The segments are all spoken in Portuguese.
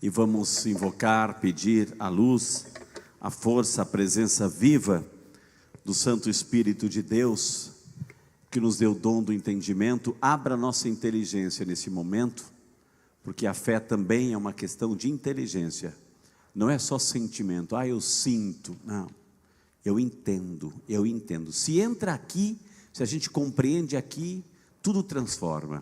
e vamos invocar, pedir a luz, a força, a presença viva do Santo Espírito de Deus, que nos deu o dom do entendimento. Abra nossa inteligência nesse momento, porque a fé também é uma questão de inteligência, não é só sentimento. Eu sinto, não, eu entendo. Se entra aqui, se a gente compreende aqui, tudo transforma,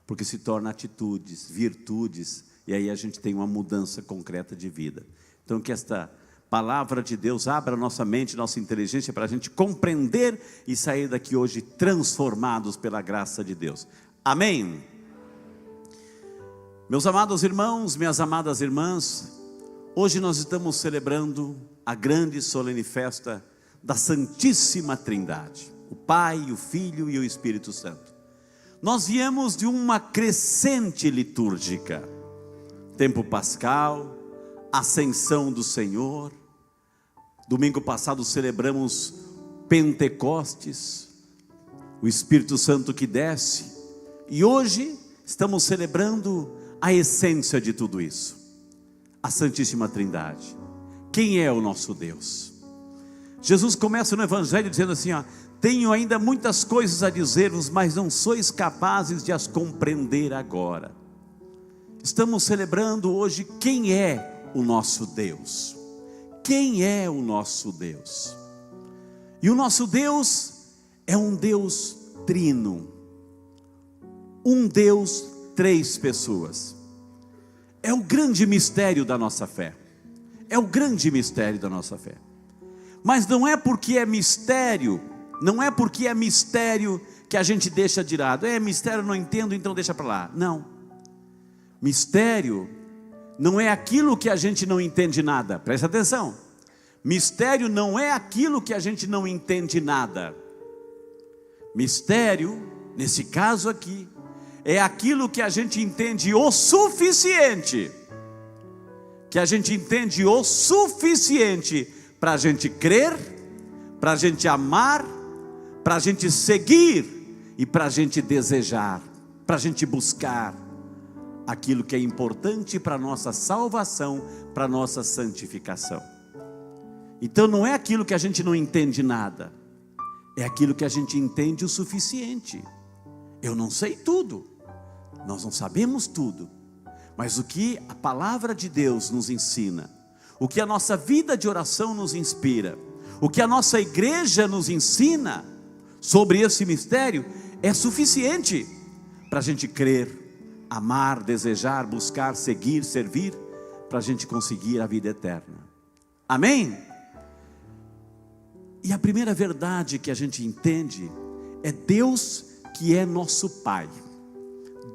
porque se torna atitudes, virtudes, e aí a gente tem uma mudança concreta de vida. Então que esta palavra de Deus abra nossa mente, nossa inteligência, para a gente compreender e sair daqui hoje transformados pela graça de Deus. Amém? Meus amados irmãos, minhas amadas irmãs, hoje nós estamos celebrando a grande solene festa da Santíssima Trindade, o Pai, o Filho e o Espírito Santo. Nós viemos de uma crescente litúrgica, tempo pascal, ascensão do Senhor. Domingo passado celebramos Pentecostes, o Espírito Santo que desce, e hoje estamos celebrando a essência de tudo isso, a Santíssima Trindade. Quem é o nosso Deus? Jesus começa no Evangelho dizendo assim, tenho ainda muitas coisas a dizer-vos, mas não sois capazes de as compreender agora. Estamos celebrando hoje quem é o nosso Deus. Quem é o nosso Deus? E o nosso Deus é um Deus trino, um Deus, três pessoas. É o grande mistério da nossa fé, é o grande mistério da nossa fé. Mas não é porque é mistério, que a gente deixa de lado. Mistério, não entendo, então deixa para lá. Não, mistério não é aquilo que a gente não entende nada. Presta atenção, mistério não é aquilo que a gente não entende nada. Mistério, nesse caso aqui, é aquilo que a gente entende o suficiente, para a gente crer, para a gente amar, para a gente seguir e para a gente desejar, para a gente buscar aquilo que é importante para a nossa salvação, para a nossa santificação. Então não é aquilo que a gente não entende nada, é aquilo que a gente entende o suficiente. Eu não sei tudo, nós não sabemos tudo, mas o que a palavra de Deus nos ensina, o que a nossa vida de oração nos inspira, o que a nossa igreja nos ensina sobre esse mistério, é suficiente para a gente crer, amar, desejar, buscar, seguir, servir, para a gente conseguir a vida eterna. Amém? E a primeira verdade que a gente entende é Deus que é nosso Pai.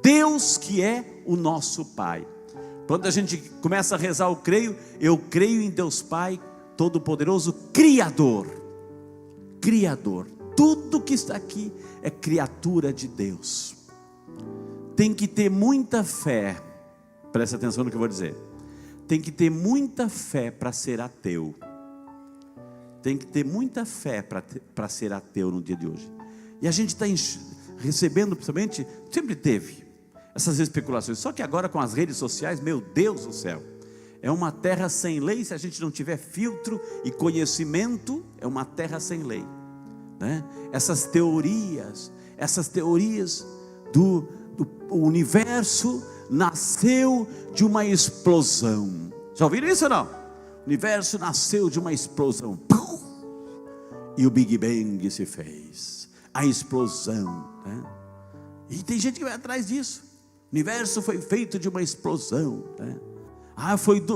Deus que é o nosso Pai. Quando a gente começa a rezar eu creio em Deus Pai Todo-Poderoso, Criador. Tudo que está aqui é criatura de Deus. Tem que ter muita fé, presta atenção no que eu vou dizer, tem que ter muita fé para ser ateu. Tem que ter muita fé para ser ateu no dia de hoje. E a gente está recebendo, principalmente, sempre teve essas especulações, só que agora com as redes sociais, meu Deus do céu, é uma terra sem lei. Se a gente não tiver filtro e conhecimento, é uma terra sem lei, né? Essas teorias do universo nasceu de uma explosão. Já ouviram isso ou não? O universo nasceu de uma explosão, pum, e o Big Bang se fez, a explosão, né? E tem gente que vai atrás disso. O universo foi feito de uma explosão, né?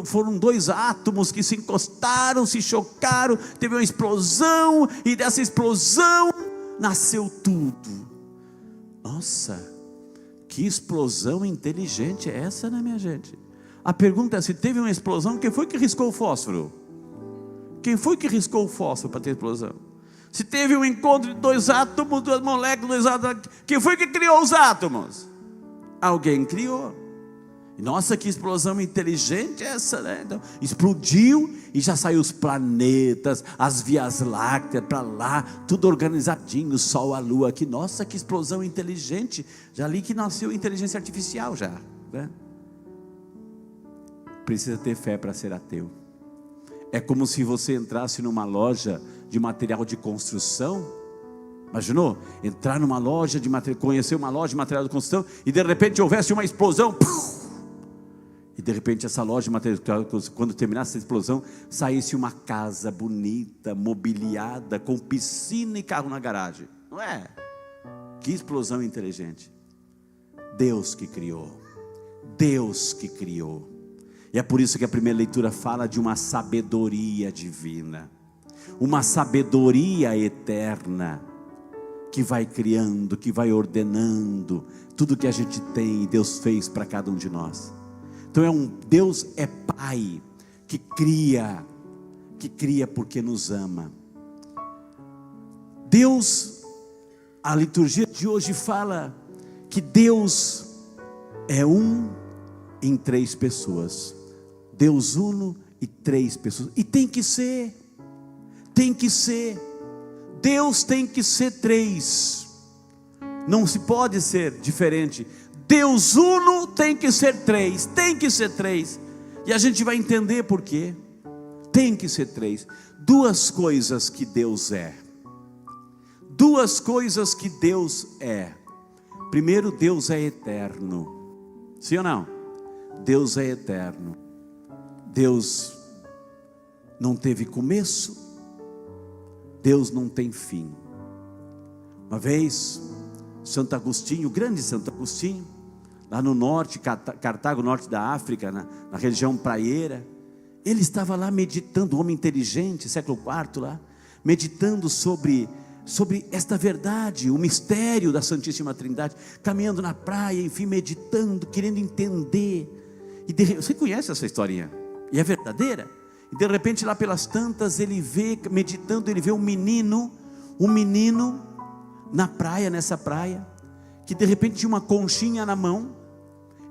Foram dois átomos que se encostaram, se chocaram, teve uma explosão, e dessa explosão nasceu tudo. Nossa, que explosão inteligente é essa, né, minha gente? A pergunta é, se teve uma explosão, quem foi que riscou o fósforo? Quem foi que riscou o fósforo para ter explosão? Se teve um encontro de dois átomos, duas moléculas, quem foi que criou os átomos? Alguém criou. Nossa, que explosão inteligente é essa, né? Então, explodiu e já saiu os planetas, as vias lácteas para lá, tudo organizadinho, o Sol, a Lua aqui. Nossa, que explosão inteligente. Já li que nasceu inteligência artificial já, né? precisa ter fé para ser ateu. É como se você entrasse numa loja de material de construção. Imaginou? Entrar numa loja de material, conhecer uma loja de material de construção e de repente houvesse uma explosão. E de repente essa loja de material, quando terminasse essa explosão, saísse uma casa bonita, mobiliada, com piscina e carro na garagem. Não é? Que explosão inteligente. Deus que criou. Deus que criou. E é por isso que a primeira leitura fala de uma sabedoria divina. Uma sabedoria eterna, que vai criando, que vai ordenando tudo que a gente tem e Deus fez para cada um de nós. Então Deus é Pai, que cria porque nos ama. Deus, a liturgia de hoje fala que Deus é um em três pessoas. Deus uno e três pessoas. E tem que ser. Deus tem que ser três. Não se pode ser diferente. Deus uno tem que ser três. E a gente vai entender por quê. Tem que ser três. Duas coisas que Deus é. Primeiro, Deus é eterno. Sim ou não? Deus é eterno. Deus não teve começo. Deus não tem fim. Uma vez, Santo Agostinho, o grande Santo Agostinho, lá no norte, Cartago, norte da África, na região praieira, ele estava lá meditando, um homem inteligente, século IV lá, meditando sobre esta verdade, o mistério da Santíssima Trindade, caminhando na praia, enfim, meditando, querendo entender. Você conhece essa historinha? E é verdadeira. E de repente lá pelas tantas ele vê, meditando, ele vê um menino na praia, nessa praia, que de repente tinha uma conchinha na mão.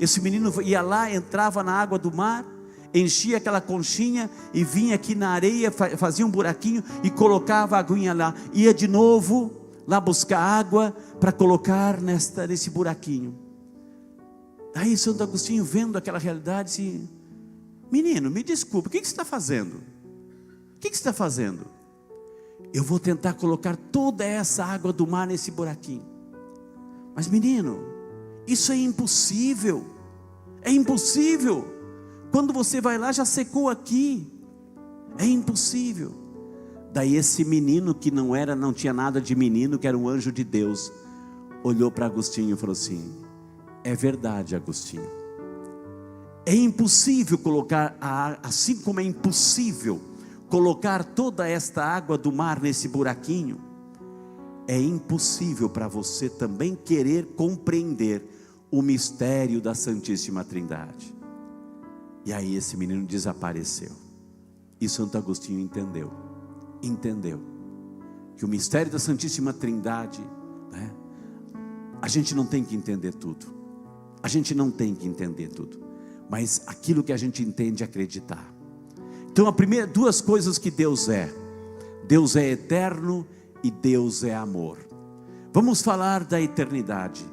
Esse menino ia lá, entrava na água do mar, enchia aquela conchinha e vinha aqui na areia, fazia um buraquinho e colocava a aguinha lá, ia de novo lá buscar água para colocar nesse buraquinho. Aí Santo Agostinho, vendo aquela realidade, disse: menino, me desculpe, o que você está fazendo? Eu vou tentar colocar toda essa água do mar nesse buraquinho. Mas menino, isso é impossível. Quando você vai lá, já secou aqui. É impossível. Daí esse menino, que não tinha nada de menino, que era um anjo de Deus, olhou para Agostinho e falou assim: é verdade, Agostinho. É impossível colocar, assim como é impossível colocar toda esta água do mar nesse buraquinho, é impossível para você também querer compreender o mistério da Santíssima Trindade. E aí esse menino desapareceu. E Santo Agostinho entendeu que o mistério da Santíssima Trindade, né, a gente não tem que entender tudo. Mas aquilo que a gente entende, acreditar. Então duas coisas que Deus é eterno e Deus é amor. Vamos falar da eternidade.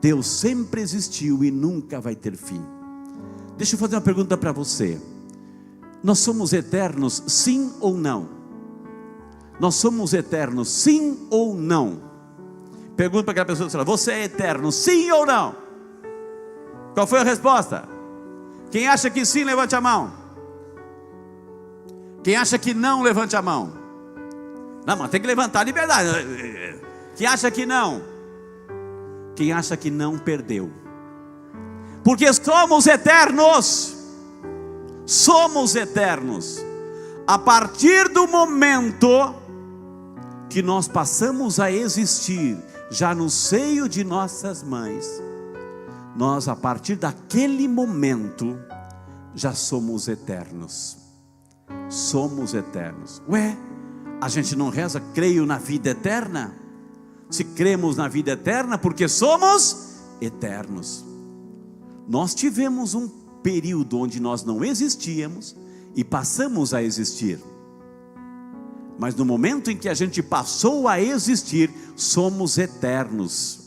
Deus sempre existiu e nunca vai ter fim. Deixa eu fazer uma pergunta para você. Nós somos eternos, sim ou não? Nós somos eternos, sim ou não? Pergunta para aquela pessoa: você é eterno, sim ou não? Qual foi a resposta? Quem acha que sim, levante a mão. Quem acha que não, levante a mão. Não, mas tem que levantar de verdade. Quem acha que não? Quem acha que não, perdeu. Porque somos eternos. A partir do momento que nós passamos a existir já no seio de nossas mães, nós, a partir daquele momento, já somos eternos. Ué, a gente não reza, creio na vida eterna? Se cremos na vida eterna, porque somos eternos. Nós tivemos um período onde nós não existíamos e passamos a existir. Mas no momento em que a gente passou a existir, somos eternos.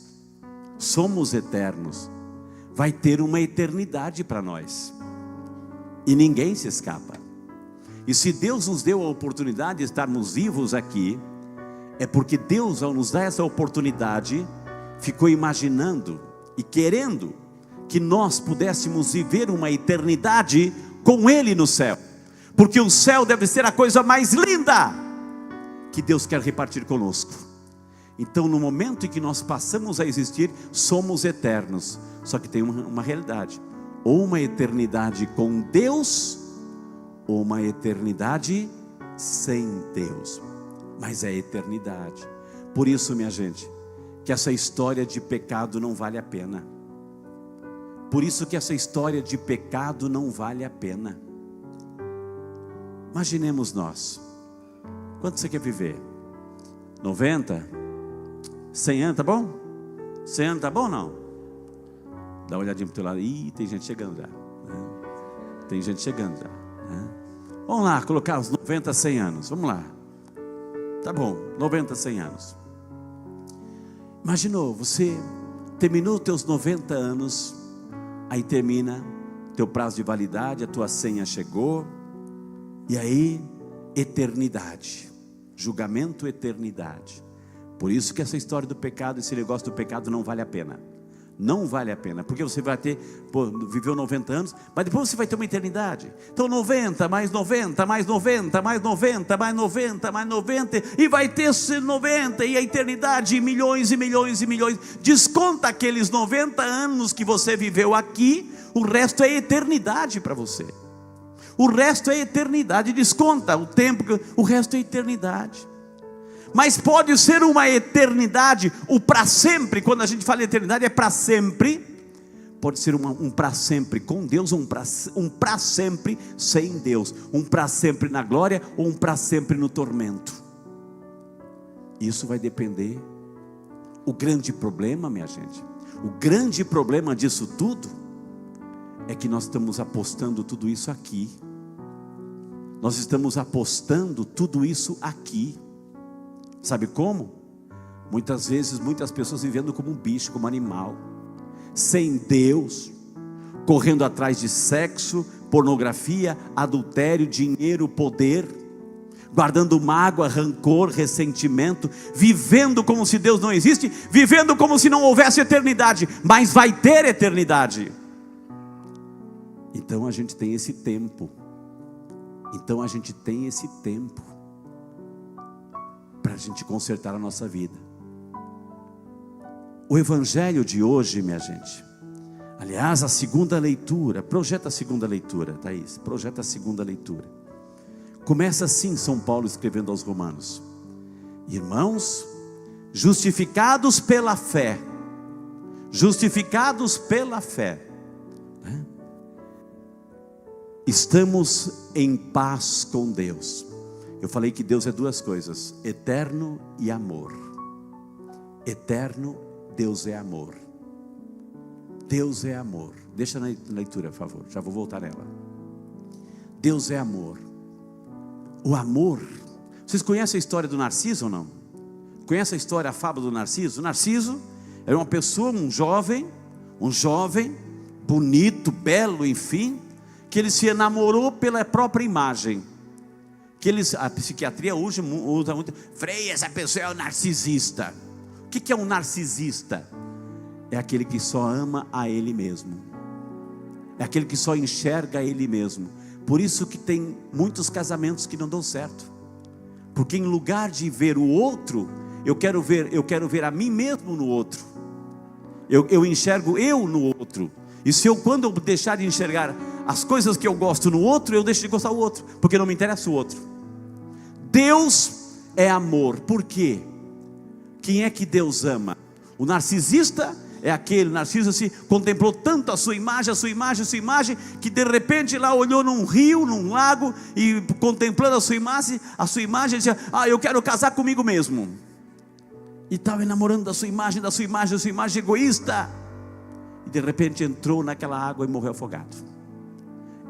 Vai ter uma eternidade para nós. E ninguém se escapa. E se Deus nos deu a oportunidade de estarmos vivos aqui, é porque Deus, ao nos dar essa oportunidade, ficou imaginando e querendo que nós pudéssemos viver uma eternidade com Ele no céu. Porque o céu deve ser a coisa mais linda que Deus quer repartir conosco. Então, no momento em que nós passamos a existir, somos eternos. Só que tem uma realidade: ou uma eternidade com Deus, ou uma eternidade sem Deus. Mas é eternidade. Por isso, minha gente, que essa história de pecado não vale a pena. Por isso que essa história de pecado não vale a pena. Imaginemos nós. Quanto você quer viver? 90? 100 anos, tá bom? 100 anos, tá bom ou não? Dá uma olhadinha pro teu lado. Ih, tem gente chegando já, né? Tem gente chegando já, né? Vamos lá, colocar os 90, 100 anos. Vamos lá. Tá bom, 90, 100 anos. Imaginou, você terminou os teus 90 anos, aí termina teu prazo de validade, a tua senha chegou, e aí, eternidade, julgamento, eternidade. Por isso que essa história do pecado, esse negócio do pecado não vale a pena. Não vale a pena, porque você vai ter, viveu 90 anos, mas depois você vai ter uma eternidade. Então 90, mais 90, mais 90, mais 90, mais 90, mais 90, e vai ter 90, e a eternidade, e milhões e milhões e milhões. Desconta aqueles 90 anos que você viveu aqui, o resto é eternidade para você. O resto é eternidade, desconta o tempo, o resto é eternidade. Mas pode ser uma eternidade, o para sempre. Quando a gente fala eternidade é para sempre. Pode ser um para sempre com Deus, um para sempre sem Deus, um para sempre na glória ou um para sempre no tormento. Isso vai depender. O grande problema, minha gente, o grande problema disso tudo é que nós estamos apostando tudo isso aqui. Nós estamos apostando tudo isso aqui. Sabe como? Muitas vezes, muitas pessoas vivendo como um bicho, como um animal, sem Deus, correndo atrás de sexo, pornografia, adultério, dinheiro, poder, guardando mágoa, rancor, ressentimento, vivendo como se Deus não existe, vivendo como se não houvesse eternidade, mas vai ter eternidade. Então a gente tem esse tempo. Para a gente consertar a nossa vida. O evangelho de hoje, minha gente, aliás, a segunda leitura, projeta a segunda leitura, Thaís, projeta a segunda leitura. Começa assim São Paulo escrevendo aos Romanos: irmãos, justificados pela fé, né? Estamos em paz com Deus. Eu falei que Deus é duas coisas: eterno e amor. Eterno, Deus é amor. Deus é amor. Deixa na leitura, por favor, já vou voltar nela. Deus é amor. O amor, vocês conhecem a história do Narciso ou não? Conhece a história, a fábula do Narciso? O Narciso era uma pessoa, um jovem, bonito, belo, enfim, que ele se enamorou pela própria imagem. A psiquiatria hoje usa muito. Frei, essa pessoa é um narcisista. O que é um narcisista? É aquele que só ama a ele mesmo. É aquele que só enxerga a ele mesmo. Por isso que tem muitos casamentos que não dão certo. Porque em lugar de ver o outro, eu quero ver a mim mesmo no outro. Eu enxergo eu no outro. E quando eu deixar de enxergar as coisas que eu gosto no outro, eu deixo de gostar do outro, porque não me interessa o outro. Deus é amor. Por quê? Quem é que Deus ama? O narcisista é aquele, Narciso se contemplou tanto a sua imagem, que de repente lá olhou num rio, num lago, e contemplando a sua imagem, dizia: eu quero casar comigo mesmo. E estava enamorando da sua imagem egoísta. E de repente entrou naquela água e morreu afogado.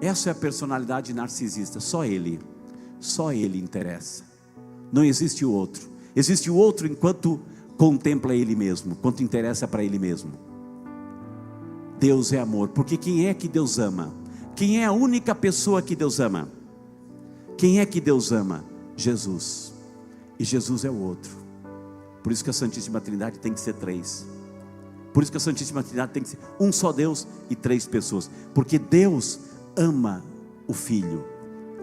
Essa é a personalidade narcisista. Só ele interessa. Não existe o outro. Existe o outro enquanto contempla ele mesmo, quanto interessa para ele mesmo. Deus é amor. Porque quem é que Deus ama? Quem é a única pessoa que Deus ama? Quem é que Deus ama? Jesus. E Jesus é o outro. Por isso que a Santíssima Trindade tem que ser três. Por isso que a Santíssima Trindade tem que ser um só Deus e três pessoas. Porque Deus ama o Filho.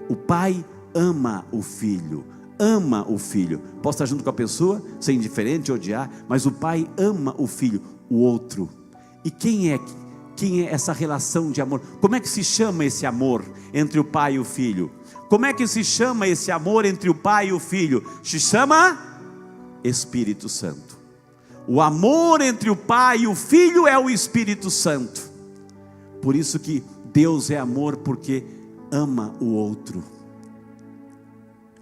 O Pai ama o Filho. Ama o Filho. Posso estar junto com a pessoa, ser indiferente, odiar, mas o Pai ama o Filho, o outro. E quem é essa relação de amor? Como é que se chama esse amor entre o Pai e o Filho? Como é que se chama esse amor entre o Pai e o Filho? Se chama Espírito Santo. O amor entre o Pai e o Filho é o Espírito Santo. Por isso que Deus é amor, porque ama o outro.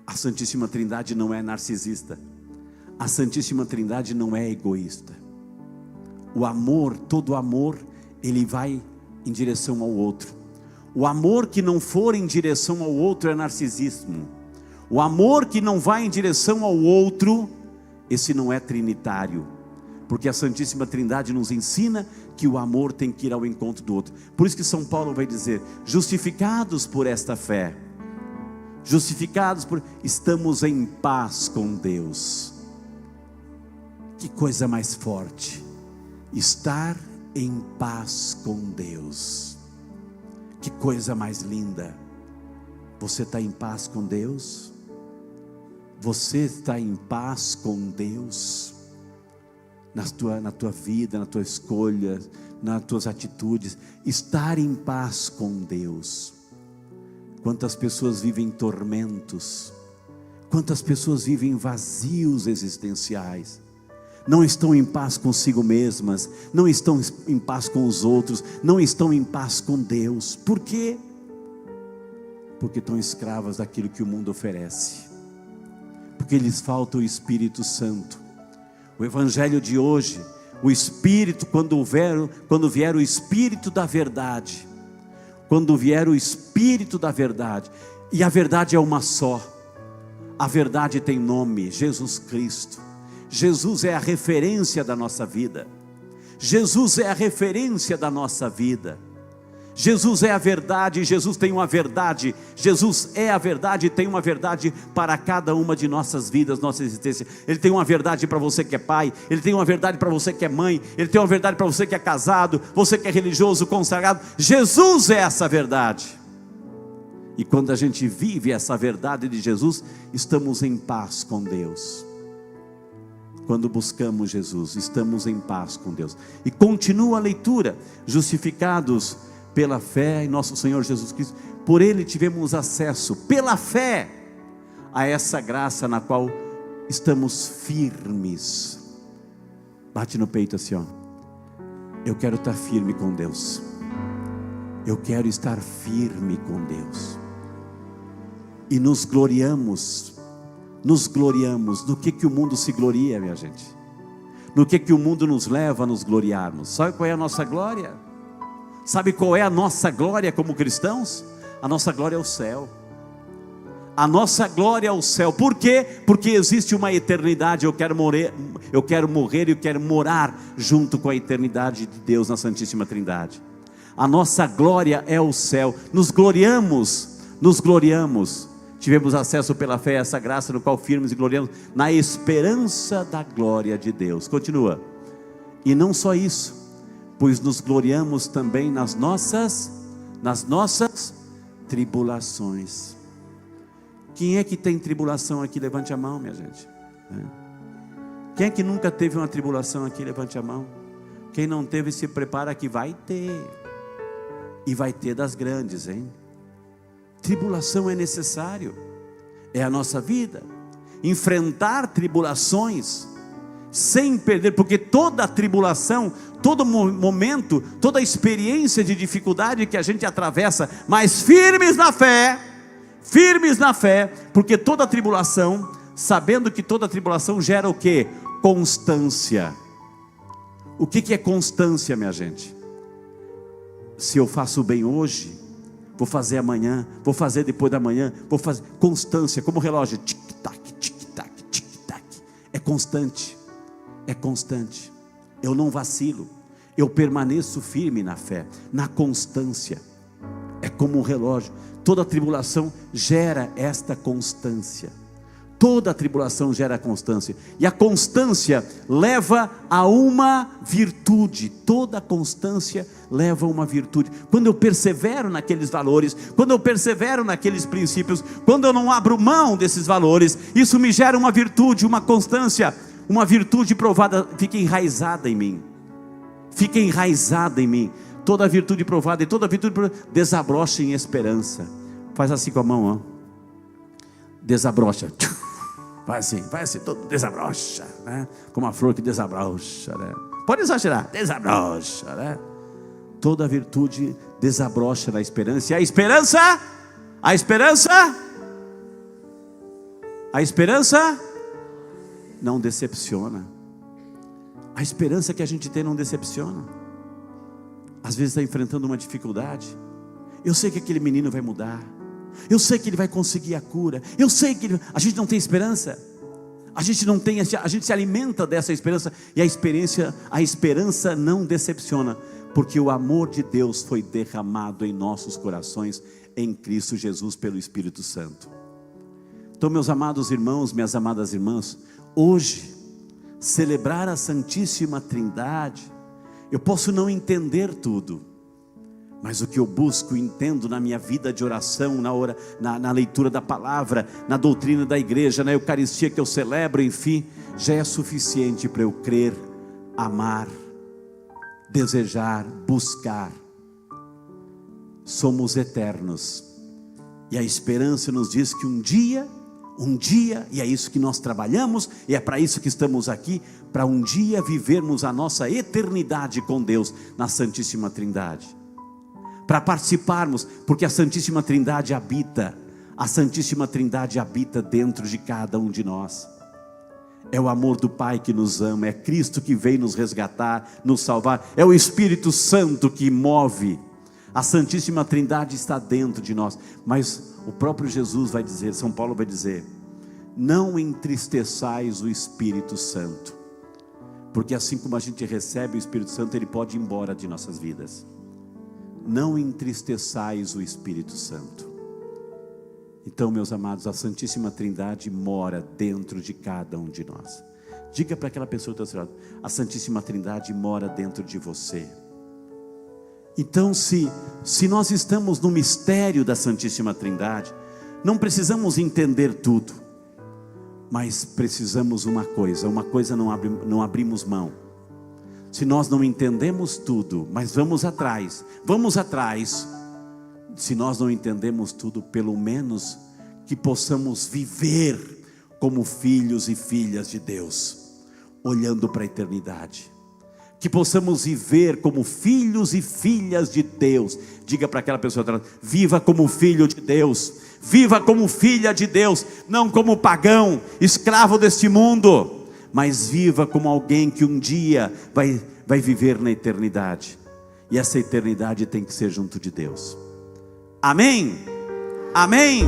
A Santíssima Trindade não é narcisista. A Santíssima Trindade não é egoísta. O amor, todo amor, ele vai em direção ao outro. O amor que não for em direção ao outro é narcisismo. O amor que não vai em direção ao outro, esse não é trinitário. Porque a Santíssima Trindade nos ensina que o amor tem que ir ao encontro do outro. Por isso que São Paulo vai dizer: justificados por esta fé, estamos em paz com Deus. Que coisa mais forte, estar em paz com Deus. Que coisa mais linda. Você está em paz com Deus? Você está em paz com Deus? Na tua vida, na tua escolha, nas tuas atitudes, estar em paz com Deus. Quantas pessoas vivem tormentos, quantas pessoas vivem vazios existenciais, não estão em paz consigo mesmas, não estão em paz com os outros, não estão em paz com Deus. Por quê? Porque estão escravas daquilo que o mundo oferece, porque lhes falta o Espírito Santo. O Evangelho de hoje, o Espírito, quando vier o Espírito da verdade, quando vier o Espírito da verdade, e a verdade é uma só, a verdade tem nome: Jesus Cristo. Jesus é a referência da nossa vida. Jesus é a referência da nossa vida. Jesus é a verdade, Jesus tem uma verdade. Jesus é a verdade e tem uma verdade para cada uma de nossas vidas, nossa existência. Ele tem uma verdade para você que é pai, Ele tem uma verdade para você que é mãe, Ele tem uma verdade para você que é casado, você que é religioso, consagrado. Jesus é essa verdade. E quando a gente vive essa verdade de Jesus, estamos em paz com Deus. Quando buscamos Jesus, estamos em paz com Deus. E continua a leitura: justificados pela fé em nosso Senhor Jesus Cristo, por Ele tivemos acesso, pela fé, a essa graça na qual estamos firmes. Bate no peito assim, ó. Eu quero estar firme com Deus. Eu quero estar firme com Deus. E nos gloriamos no que o mundo se gloria, minha gente? No que o mundo nos leva a nos gloriarmos? Sabe qual é a nossa glória? Sabe qual é a nossa glória como cristãos? A nossa glória é o céu. A nossa glória é o céu. Por quê? Porque existe uma eternidade. Eu quero morrer e eu quero morar junto com a eternidade de Deus na Santíssima Trindade. A nossa glória é o céu. Nos gloriamos. Tivemos acesso pela fé a essa graça, no qual firmes e gloriamos na esperança da glória de Deus. Continua. E não só isso, pois nos gloriamos também nas nossas tribulações. Quem é que tem tribulação aqui? Levante a mão, minha gente. Quem é que nunca teve uma tribulação aqui? Levante a mão. Quem não teve, se prepara que vai ter. E vai ter das grandes, hein? Tribulação é necessário, é a nossa vida. Enfrentar tribulações sem perder, porque toda tribulação, todo momento, toda experiência de dificuldade que a gente atravessa, mas firmes na fé, porque toda tribulação, sabendo que toda tribulação gera o quê? Constância. O que é constância, minha gente? Se eu faço bem hoje, vou fazer amanhã, vou fazer depois da manhã, vou fazer constância, como relógio, tic-tac, tic-tac, tic-tac. É constante. Eu não vacilo, eu permaneço firme na fé, na constância. É como um relógio. Toda tribulação gera esta constância. Toda tribulação gera constância. E a constância leva a uma virtude. Toda constância leva a uma virtude. Quando eu persevero naqueles valores, quando eu persevero naqueles princípios, quando eu não abro mão desses valores, isso me gera uma virtude, uma constância. Uma virtude provada fica enraizada em mim. Fica enraizada em mim. Toda virtude provada e toda virtude provada desabrocha em esperança. Faz assim com a mão, ó. Desabrocha. Vai assim, todo desabrocha, né? Como a flor que desabrocha, né? Pode exagerar, desabrocha, né? Toda virtude desabrocha na esperança. E a esperança não decepciona. A esperança que a gente tem não decepciona. Às vezes está enfrentando uma dificuldade. Eu sei que aquele menino vai mudar. Eu sei que ele vai conseguir a cura. Eu sei que a gente não tem esperança. A gente se alimenta dessa esperança. E a esperança não decepciona, porque o amor de Deus foi derramado em nossos corações em Cristo Jesus pelo Espírito Santo. Então, meus amados irmãos, minhas amadas irmãs, hoje celebrar a Santíssima Trindade, eu posso não entender tudo, mas o que eu busco, entendo na minha vida de oração, na leitura da palavra, na doutrina da igreja, na Eucaristia que eu celebro, enfim, já é suficiente para eu crer, amar, desejar, buscar. Somos eternos, e a esperança nos diz que um dia, e é isso que nós trabalhamos, e é para isso que estamos aqui, para um dia vivermos a nossa eternidade com Deus na Santíssima Trindade. Para participarmos, porque a Santíssima Trindade habita dentro de cada um de nós. É o amor do Pai que nos ama, é Cristo que veio nos resgatar, nos salvar, é o Espírito Santo que move. A Santíssima Trindade está dentro de nós, mas o próprio Jesus vai dizer, São Paulo vai dizer: não entristeçais o Espírito Santo, porque assim como a gente recebe o Espírito Santo, ele pode ir embora de nossas vidas. Não entristeçais o Espírito Santo. Então, meus amados, a Santíssima Trindade mora dentro de cada um de nós. Diga para aquela pessoa que está ao seu lado: a Santíssima Trindade mora dentro de você. Então, se nós estamos no mistério da Santíssima Trindade, não precisamos entender tudo, mas precisamos uma coisa não abrimos mão. Se nós não entendemos tudo, mas vamos atrás, se nós não entendemos tudo, pelo menos que possamos viver como filhos e filhas de Deus, olhando para a eternidade. Que possamos viver como filhos e filhas de Deus. Diga para aquela pessoa atrás: viva como filho de Deus, viva como filha de Deus, não como pagão, escravo deste mundo, mas viva como alguém que um dia vai viver na eternidade. E essa eternidade tem que ser junto de Deus. Amém? Amém?